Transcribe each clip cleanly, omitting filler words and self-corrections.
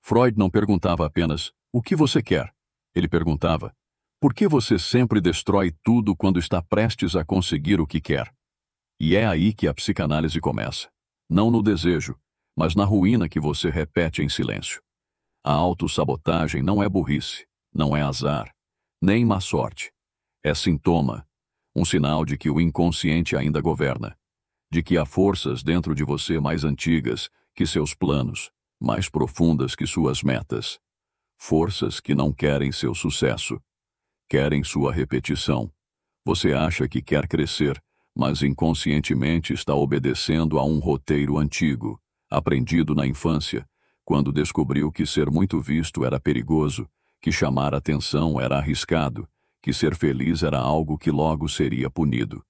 Freud não perguntava apenas, o que você quer? Ele perguntava, por que você sempre destrói tudo quando está prestes a conseguir o que quer? E é aí que a psicanálise começa. Não no desejo, mas na ruína que você repete em silêncio. A autossabotagem não é burrice, não é azar, nem má sorte. É sintoma, um sinal de que o inconsciente ainda governa, de que há forças dentro de você mais antigas que seus planos, mais profundas que suas metas. Forças que não querem seu sucesso, querem sua repetição. Você acha que quer crescer, mas inconscientemente está obedecendo a um roteiro antigo, aprendido na infância, quando descobriu que ser muito visto era perigoso, que chamar atenção era arriscado, que ser feliz era algo que logo seria punido.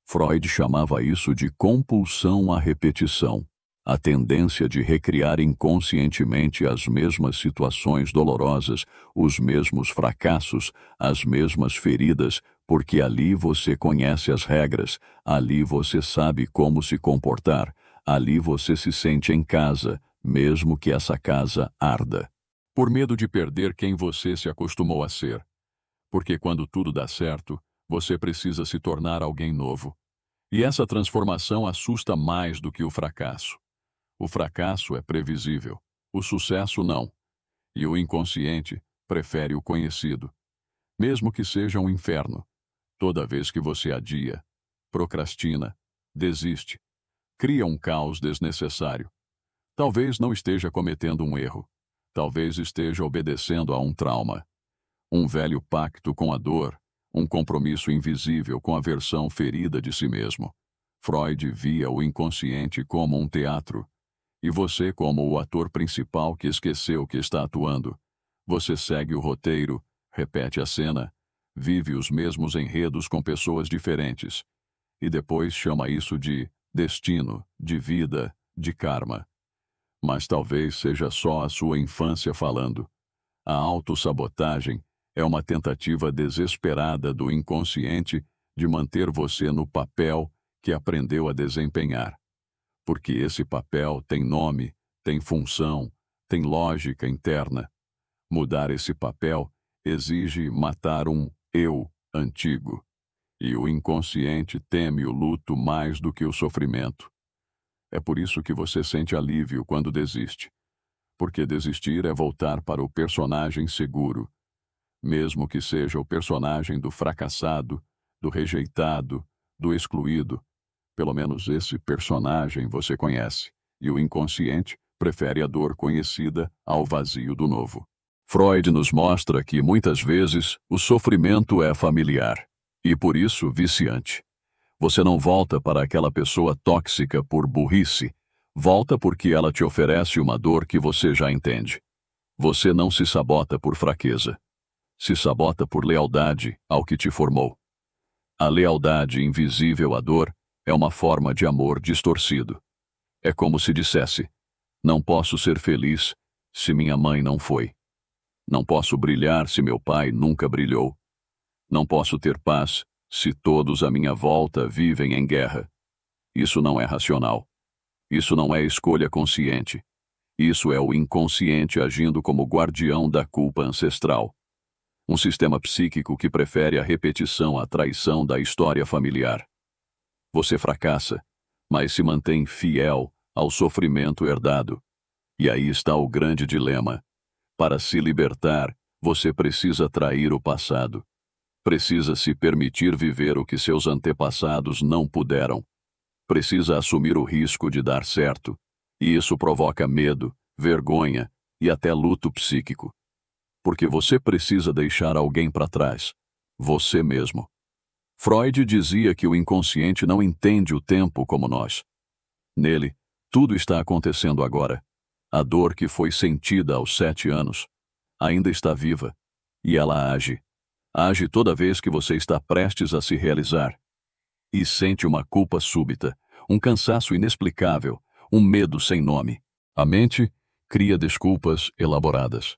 Freud chamava isso de compulsão à repetição, a tendência de recriar inconscientemente as mesmas situações dolorosas, os mesmos fracassos, as mesmas feridas, porque ali você conhece as regras, ali você sabe como se comportar, ali você se sente em casa, mesmo que essa casa arda. Por medo de perder quem você se acostumou a ser. Porque quando tudo dá certo, você precisa se tornar alguém novo. E essa transformação assusta mais do que o fracasso. O fracasso é previsível, o sucesso não. E o inconsciente prefere o conhecido, mesmo que seja um inferno. Toda vez que você adia, procrastina, desiste, cria um caos desnecessário. Talvez não esteja cometendo um erro. Talvez esteja obedecendo a um trauma. Um velho pacto com a dor, um compromisso invisível com a versão ferida de si mesmo. Freud via o inconsciente como um teatro, e você como o ator principal que esqueceu que está atuando. Você segue o roteiro, repete a cena, vive os mesmos enredos com pessoas diferentes, e depois chama isso de destino, de vida, de karma. Mas talvez seja só a sua infância falando. A autossabotagem é uma tentativa desesperada do inconsciente de manter você no papel que aprendeu a desempenhar. Porque esse papel tem nome, tem função, tem lógica interna. Mudar esse papel exige matar um eu antigo. E o inconsciente teme o luto mais do que o sofrimento. É por isso que você sente alívio quando desiste. Porque desistir é voltar para o personagem seguro. Mesmo que seja o personagem do fracassado, do rejeitado, do excluído. Pelo menos esse personagem você conhece, e o inconsciente prefere a dor conhecida ao vazio do novo. Freud nos mostra que, muitas vezes, o sofrimento é familiar, e por isso viciante. Você não volta para aquela pessoa tóxica por burrice, volta porque ela te oferece uma dor que você já entende. Você não se sabota por fraqueza. Se sabota por lealdade ao que te formou. A lealdade invisível à dor é uma forma de amor distorcido. É como se dissesse, não posso ser feliz se minha mãe não foi. Não posso brilhar se meu pai nunca brilhou. Não posso ter paz se todos à minha volta vivem em guerra. Isso não é racional. Isso não é escolha consciente. Isso é o inconsciente agindo como guardião da culpa ancestral. Um sistema psíquico que prefere a repetição à traição da história familiar. Você fracassa, mas se mantém fiel ao sofrimento herdado. E aí está o grande dilema. Para se libertar, você precisa trair o passado. Precisa se permitir viver o que seus antepassados não puderam. Precisa assumir o risco de dar certo. E isso provoca medo, vergonha e até luto psíquico. Porque você precisa deixar alguém para trás. Você mesmo. Freud dizia que o inconsciente não entende o tempo como nós. Nele, tudo está acontecendo agora. A dor que foi sentida aos 7 anos ainda está viva, e ela age. Age toda vez que você está prestes a se realizar. E sente uma culpa súbita, um cansaço inexplicável, um medo sem nome. A mente cria desculpas elaboradas.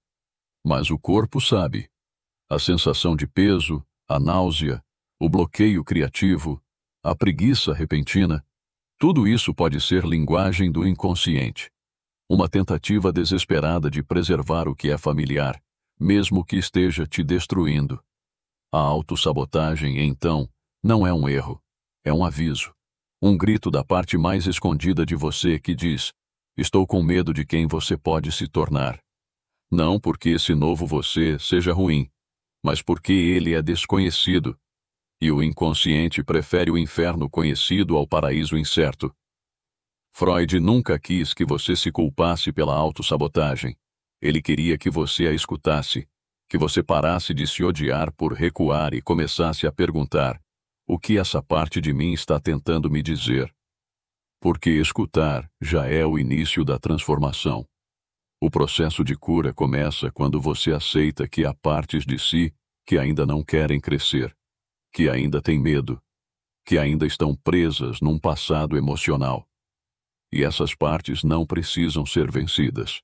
Mas o corpo sabe. A sensação de peso, a náusea, o bloqueio criativo, a preguiça repentina, tudo isso pode ser linguagem do inconsciente. Uma tentativa desesperada de preservar o que é familiar, mesmo que esteja te destruindo. A autossabotagem, então, não é um erro, é um aviso. Um grito da parte mais escondida de você que diz: estou com medo de quem você pode se tornar. Não porque esse novo você seja ruim, mas porque ele é desconhecido. E o inconsciente prefere o inferno conhecido ao paraíso incerto. Freud nunca quis que você se culpasse pela autossabotagem. Ele queria que você a escutasse, que você parasse de se odiar por recuar e começasse a perguntar: o que essa parte de mim está tentando me dizer? Porque escutar já é o início da transformação. O processo de cura começa quando você aceita que há partes de si que ainda não querem crescer, que ainda têm medo, que ainda estão presas num passado emocional. E essas partes não precisam ser vencidas.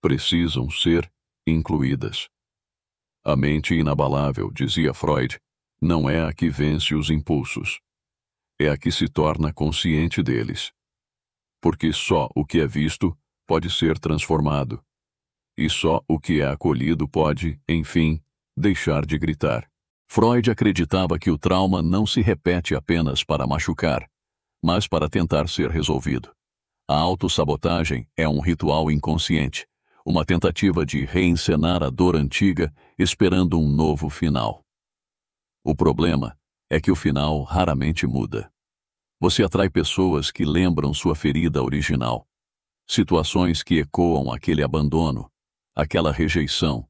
Precisam ser incluídas. A mente inabalável, dizia Freud, não é a que vence os impulsos. É a que se torna consciente deles. Porque só o que é visto pode ser transformado. E só o que é acolhido pode, enfim, deixar de gritar. Freud acreditava que o trauma não se repete apenas para machucar, mas para tentar ser resolvido. A autossabotagem é um ritual inconsciente, uma tentativa de reencenar a dor antiga esperando um novo final. O problema é que o final raramente muda. Você atrai pessoas que lembram sua ferida original, situações que ecoam aquele abandono, aquela rejeição,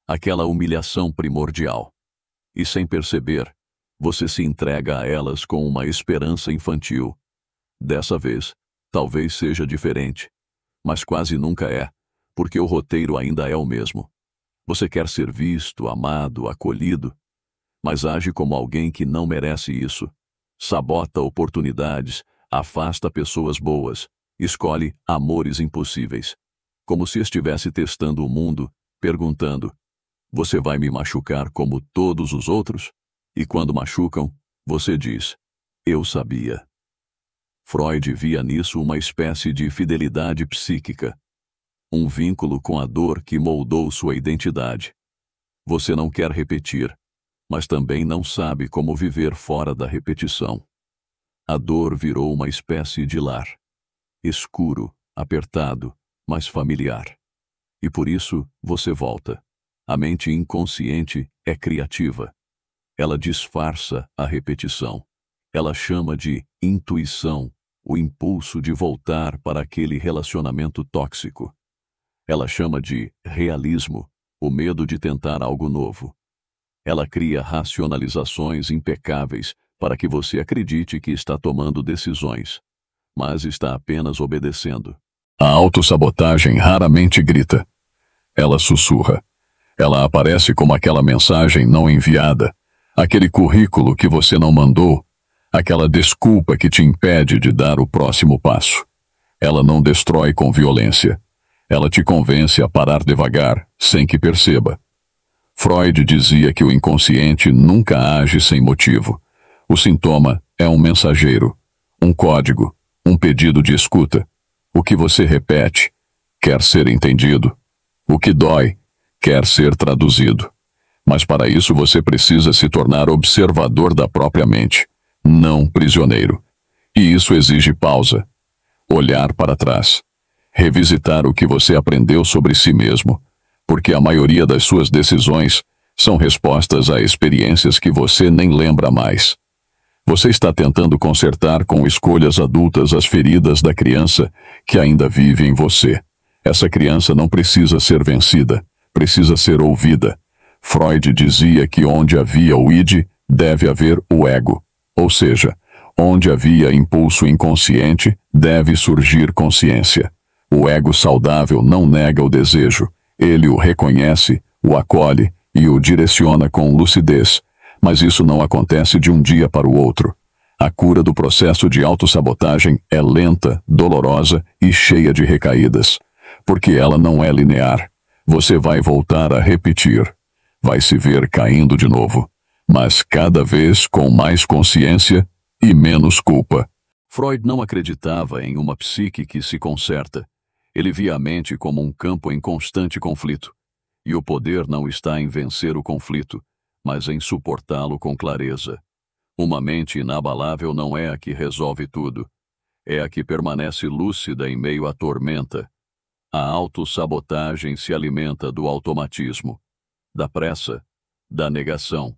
aquela humilhação primordial. E sem perceber, você se entrega a elas com uma esperança infantil. Dessa vez, talvez seja diferente, mas quase nunca é, porque o roteiro ainda é o mesmo. Você quer ser visto, amado, acolhido, mas age como alguém que não merece isso. Sabota oportunidades, afasta pessoas boas, escolhe amores impossíveis. Como se estivesse testando o mundo, perguntando: você vai me machucar como todos os outros? E quando machucam, você diz: eu sabia. Freud via nisso uma espécie de fidelidade psíquica, um vínculo com a dor que moldou sua identidade. Você não quer repetir, mas também não sabe como viver fora da repetição. A dor virou uma espécie de lar, escuro, apertado, mas familiar. E por isso você volta. A mente inconsciente é criativa. Ela disfarça a repetição. Ela chama de intuição o impulso de voltar para aquele relacionamento tóxico. Ela chama de realismo o medo de tentar algo novo. Ela cria racionalizações impecáveis para que você acredite que está tomando decisões, mas está apenas obedecendo. A autossabotagem raramente grita. Ela sussurra. Ela aparece como aquela mensagem não enviada, aquele currículo que você não mandou, aquela desculpa que te impede de dar o próximo passo. Ela não destrói com violência. Ela te convence a parar devagar, sem que perceba. Freud dizia que o inconsciente nunca age sem motivo. O sintoma é um mensageiro, um código, um pedido de escuta. O que você repete quer ser entendido. O que dói quer ser traduzido. Mas para isso você precisa se tornar observador da própria mente, não prisioneiro. E isso exige pausa, olhar para trás, revisitar o que você aprendeu sobre si mesmo, porque a maioria das suas decisões são respostas a experiências que você nem lembra mais. Você está tentando consertar com escolhas adultas as feridas da criança que ainda vive em você. Essa criança não precisa ser vencida, precisa ser ouvida. Freud dizia que onde havia o id, deve haver o ego. Ou seja, onde havia impulso inconsciente, deve surgir consciência. O ego saudável não nega o desejo. Ele o reconhece, o acolhe e o direciona com lucidez. Mas isso não acontece de um dia para o outro. A cura do processo de autossabotagem é lenta, dolorosa e cheia de recaídas. Porque ela não é linear. Você vai voltar a repetir. Vai se ver caindo de novo. Mas cada vez com mais consciência e menos culpa. Freud não acreditava em uma psique que se conserta. Ele via a mente como um campo em constante conflito. E o poder não está em vencer o conflito, mas em suportá-lo com clareza. Uma mente inabalável não é a que resolve tudo. É a que permanece lúcida em meio à tormenta. A autossabotagem se alimenta do automatismo, da pressa, da negação.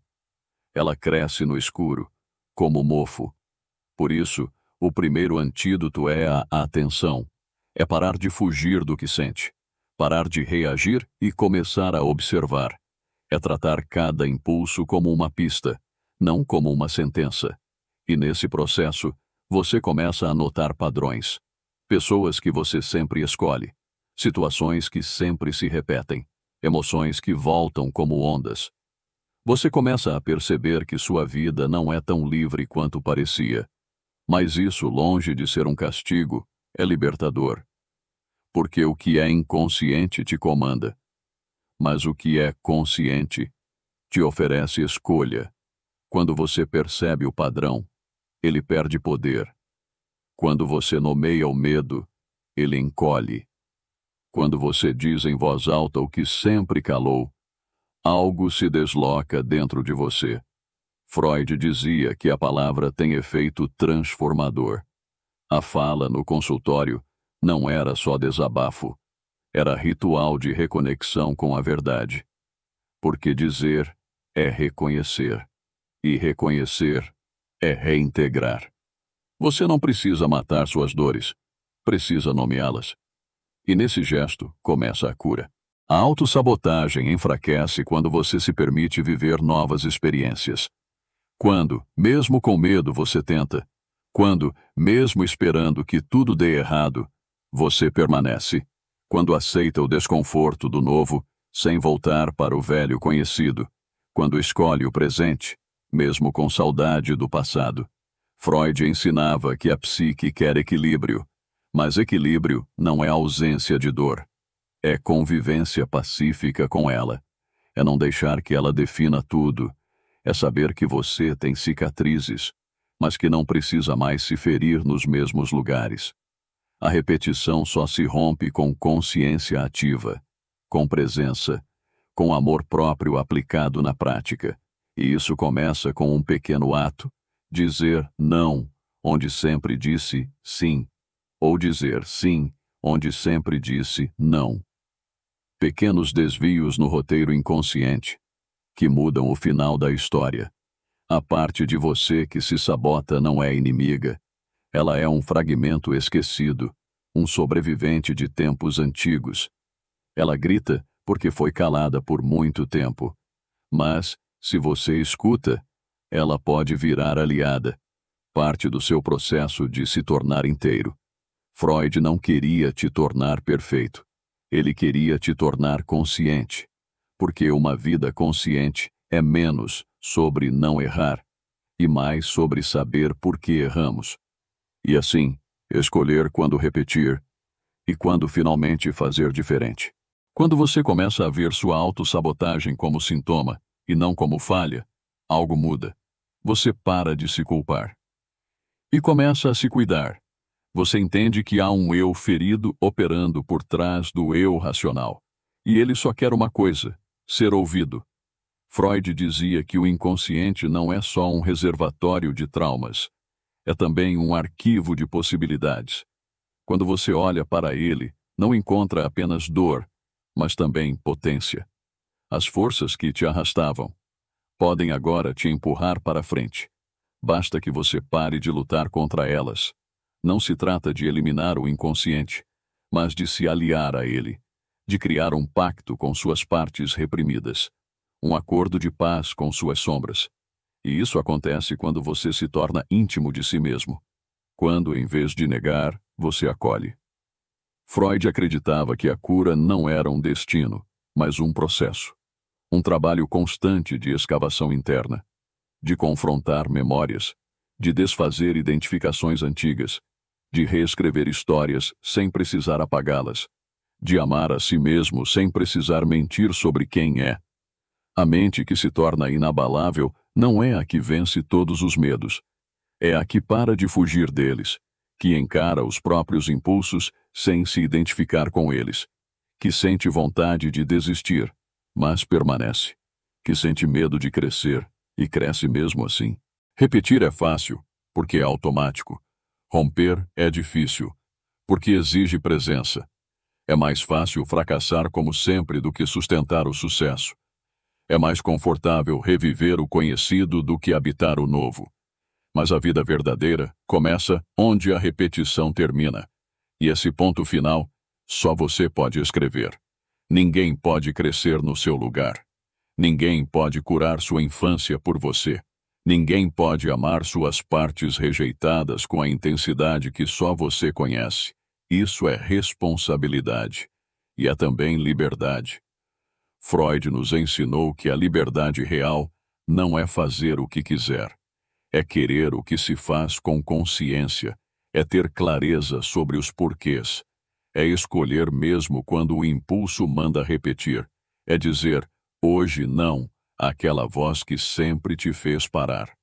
Ela cresce no escuro, como mofo. Por isso, o primeiro antídoto é a atenção. É parar de fugir do que sente, parar de reagir e começar a observar. É tratar cada impulso como uma pista, não como uma sentença. E nesse processo, você começa a notar padrões. Pessoas que você sempre escolhe, situações que sempre se repetem, emoções que voltam como ondas. Você começa a perceber que sua vida não é tão livre quanto parecia. Mas isso, longe de ser um castigo, é libertador. Porque o que é inconsciente te comanda. Mas o que é consciente te oferece escolha. Quando você percebe o padrão, ele perde poder. Quando você nomeia o medo, ele encolhe. Quando você diz em voz alta o que sempre calou, algo se desloca dentro de você. Freud dizia que a palavra tem efeito transformador. A fala no consultório não era só desabafo, era ritual de reconexão com a verdade. Porque dizer é reconhecer, e reconhecer é reintegrar. Você não precisa matar suas dores, precisa nomeá-las. E nesse gesto começa a cura. A autossabotagem enfraquece quando você se permite viver novas experiências. Quando, mesmo com medo, você tenta. Quando, mesmo esperando que tudo dê errado, você permanece. Quando aceita o desconforto do novo, sem voltar para o velho conhecido. Quando escolhe o presente, mesmo com saudade do passado. Freud ensinava que a psique quer equilíbrio, mas equilíbrio não é ausência de dor. É convivência pacífica com ela. É não deixar que ela defina tudo. É saber que você tem cicatrizes, mas que não precisa mais se ferir nos mesmos lugares. A repetição só se rompe com consciência ativa, com presença, com amor próprio aplicado na prática. E isso começa com um pequeno ato, dizer não, onde sempre disse sim, ou dizer sim, onde sempre disse não. Pequenos desvios no roteiro inconsciente, que mudam o final da história. A parte de você que se sabota não é inimiga. Ela é um fragmento esquecido, um sobrevivente de tempos antigos. Ela grita porque foi calada por muito tempo. Mas, se você escuta, ela pode virar aliada, parte do seu processo de se tornar inteiro. Freud não queria te tornar perfeito. Ele queria te tornar consciente. Porque uma vida consciente é menos sobre não errar e mais sobre saber por que erramos. E assim, escolher quando repetir e quando finalmente fazer diferente. Quando você começa a ver sua autossabotagem como sintoma e não como falha, algo muda. Você para de se culpar. E começa a se cuidar. Você entende que há um eu ferido operando por trás do eu racional. E ele só quer uma coisa: ser ouvido. Freud dizia que o inconsciente não é só um reservatório de traumas. É também um arquivo de possibilidades. Quando você olha para ele, não encontra apenas dor, mas também potência. As forças que te arrastavam podem agora te empurrar para frente. Basta que você pare de lutar contra elas. Não se trata de eliminar o inconsciente, mas de se aliar a ele, de criar um pacto com suas partes reprimidas, um acordo de paz com suas sombras. E isso acontece quando você se torna íntimo de si mesmo, quando, em vez de negar, você acolhe. Freud acreditava que a cura não era um destino, mas um processo, um trabalho constante de escavação interna, de confrontar memórias, de desfazer identificações antigas, de reescrever histórias sem precisar apagá-las, de amar a si mesmo sem precisar mentir sobre quem é. A mente que se torna inabalável não é a que vence todos os medos, é a que para de fugir deles, que encara os próprios impulsos sem se identificar com eles, que sente vontade de desistir, mas permanece, que sente medo de crescer e cresce mesmo assim. Repetir é fácil, porque é automático. Romper é difícil, porque exige presença. É mais fácil fracassar como sempre do que sustentar o sucesso. É mais confortável reviver o conhecido do que habitar o novo. Mas a vida verdadeira começa onde a repetição termina. E esse ponto final, só você pode escrever. Ninguém pode crescer no seu lugar. Ninguém pode curar sua infância por você. Ninguém pode amar suas partes rejeitadas com a intensidade que só você conhece. Isso é responsabilidade. E é também liberdade. Freud nos ensinou que a liberdade real não é fazer o que quiser. É querer o que se faz com consciência. É ter clareza sobre os porquês. É escolher mesmo quando o impulso manda repetir. É dizer, hoje não, àquela voz que sempre te fez parar.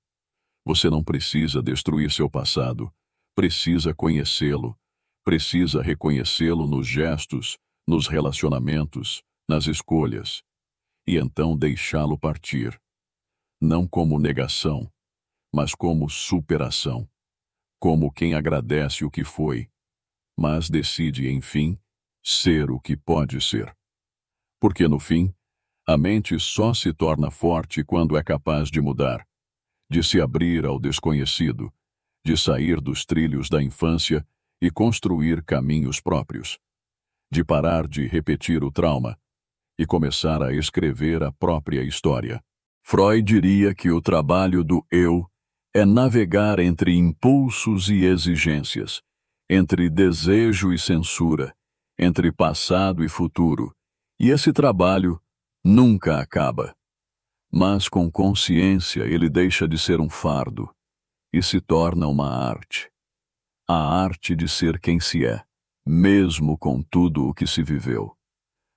Você não precisa destruir seu passado. Precisa conhecê-lo. Precisa reconhecê-lo nos gestos, nos relacionamentos, nas escolhas. E então deixá-lo partir. Não como negação, mas como superação. Como quem agradece o que foi, mas decide, enfim, ser o que pode ser. Porque, no fim, a mente só se torna forte quando é capaz de mudar, de se abrir ao desconhecido, de sair dos trilhos da infância e construir caminhos próprios, de parar de repetir o trauma e começar a escrever a própria história. Freud diria que o trabalho do eu é navegar entre impulsos e exigências, entre desejo e censura, entre passado e futuro, e esse trabalho nunca acaba. Mas com consciência ele deixa de ser um fardo e se torna uma arte. A arte de ser quem se é, mesmo com tudo o que se viveu.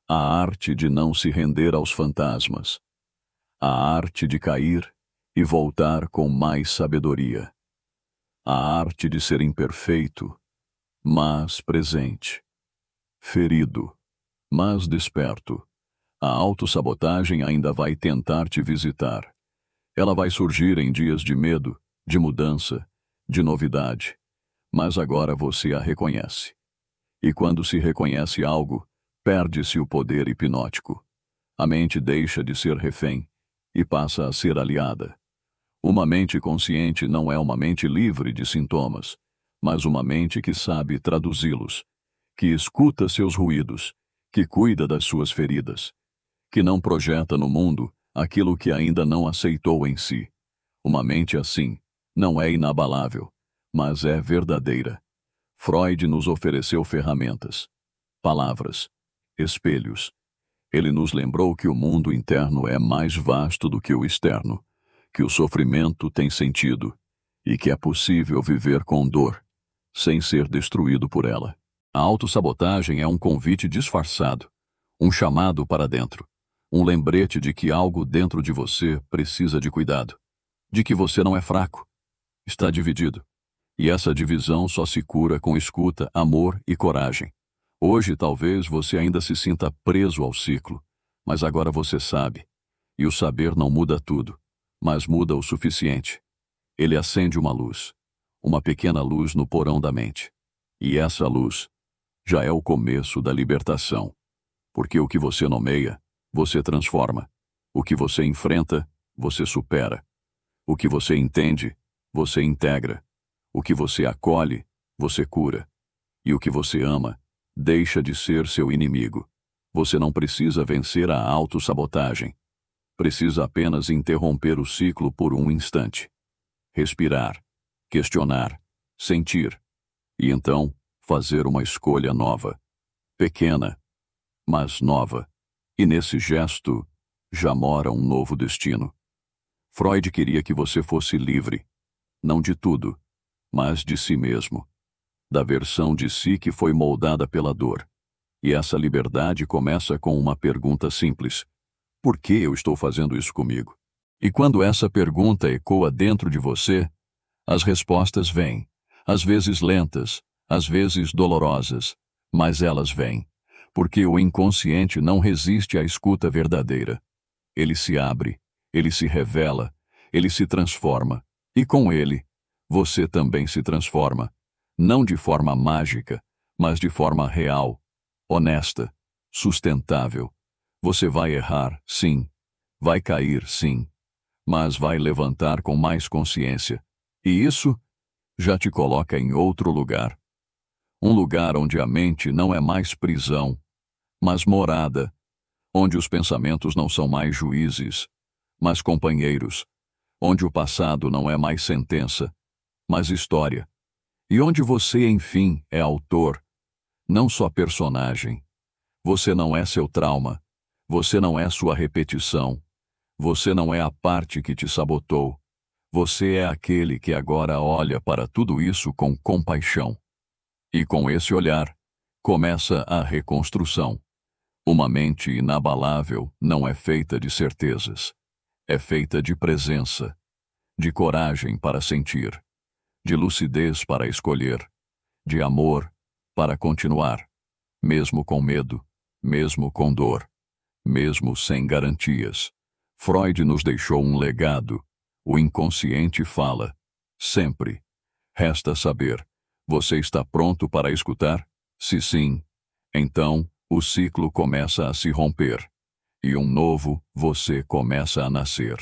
A arte de não se render aos fantasmas. A arte de cair e voltar com mais sabedoria. A arte de ser imperfeito, mas presente. Ferido, mas desperto. A autossabotagem ainda vai tentar te visitar. Ela vai surgir em dias de medo, de mudança, de novidade. Mas agora você a reconhece. E quando se reconhece algo, perde-se o poder hipnótico. A mente deixa de ser refém e passa a ser aliada. Uma mente consciente não é uma mente livre de sintomas, mas uma mente que sabe traduzi-los, que escuta seus ruídos, que cuida das suas feridas, que não projeta no mundo aquilo que ainda não aceitou em si. Uma mente assim não é inabalável, mas é verdadeira. Freud nos ofereceu ferramentas, palavras, espelhos. Ele nos lembrou que o mundo interno é mais vasto do que o externo, que o sofrimento tem sentido e que é possível viver com dor, sem ser destruído por ela. A autossabotagem é um convite disfarçado, um chamado para dentro, um lembrete de que algo dentro de você precisa de cuidado, de que você não é fraco, está dividido. E essa divisão só se cura com escuta, amor e coragem. Hoje talvez você ainda se sinta preso ao ciclo, mas agora você sabe. E o saber não muda tudo, mas muda o suficiente. Ele acende uma luz, uma pequena luz no porão da mente. E essa luz já é o começo da libertação. Porque o que você nomeia, você transforma. O que você enfrenta, você supera. O que você entende, você integra. O que você acolhe, você cura. E o que você ama, deixa de ser seu inimigo. Você não precisa vencer a autossabotagem. Precisa apenas interromper o ciclo por um instante. Respirar, questionar, sentir. E então, fazer uma escolha nova. Pequena, mas nova. E nesse gesto, já mora um novo destino. Freud queria que você fosse livre. Não de tudo, mas de si mesmo. Da versão de si que foi moldada pela dor. E essa liberdade começa com uma pergunta simples. Por que eu estou fazendo isso comigo? E quando essa pergunta ecoa dentro de você, as respostas vêm. Às vezes lentas, às vezes dolorosas, mas elas vêm, porque o inconsciente não resiste à escuta verdadeira. Ele se abre, ele se revela, ele se transforma, e com ele, você também se transforma, não de forma mágica, mas de forma real, honesta, sustentável. Você vai errar, sim, vai cair, sim, mas vai levantar com mais consciência, e isso já te coloca em outro lugar. Um lugar onde a mente não é mais prisão, mas morada, onde os pensamentos não são mais juízes, mas companheiros, onde o passado não é mais sentença, mas história, e onde você, enfim, é autor, não só personagem. Você não é seu trauma, você não é sua repetição, você não é a parte que te sabotou, você é aquele que agora olha para tudo isso com compaixão. E com esse olhar, começa a reconstrução. Uma mente inabalável não é feita de certezas. É feita de presença, de coragem para sentir, de lucidez para escolher, de amor para continuar, mesmo com medo, mesmo com dor, mesmo sem garantias. Freud nos deixou um legado. O inconsciente fala, sempre. Resta saber, você está pronto para escutar? Se sim, então o ciclo começa a se romper. E um novo você começa a nascer.